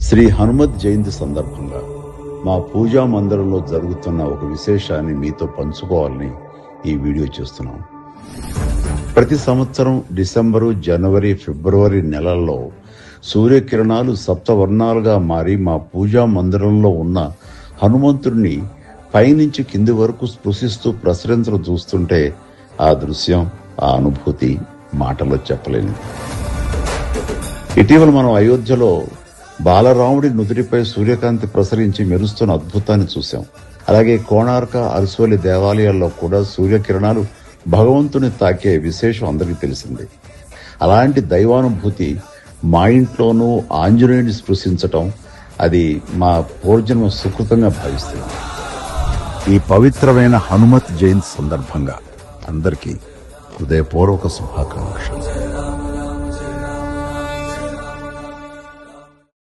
శ్రీ హనుమత్ జయంతి సందర్భంగా మా పూజా మందిరంలో జరుగుతున్న ఒక విశేషాన్ని మీతో పంచుకోవాలని ఈ వీడియో చేస్తున్నాం. ప్రతి సంవత్సరం డిసెంబరు, జనవరి, ఫిబ్రవరి నెలల్లో సూర్యకిరణాలు సప్తవర్ణాలుగా మారి మా పూజా మందిరంలో ఉన్న హనుమంతుడిని పైనుంచి కింది వరకు స్పృశిస్తూ ప్రసరించడం చూస్తుంటే ఆ దృశ్యం, ఆ అనుభూతి మాటల్లో చెప్పలేనిది. ఇటీవల మనం అయోధ్యలో బాలరాముడి నుదుటిపై సూర్యకాంతి ప్రసరించి మెరుస్తున్న అద్భుతాన్ని చూశాం. అలాగే కోణార్క, అరసోలి దేవాలయాల్లో కూడా సూర్యకిరణాలు భగవంతుని తాకే విశేషం అందరికీ తెలిసింది. అలాంటి దైవానుభూతి మా ఇంట్లోనూ ఆంజనేయుని స్పృశించటం, అది మా పూర్వజన్మ సుకృతంగా భావిస్తున్నాం. ఈ పవిత్రమైన హనుమత్ జయంతి సందర్భంగా అందరికీ హృదయపూర్వక శుభాకాంక్షలు.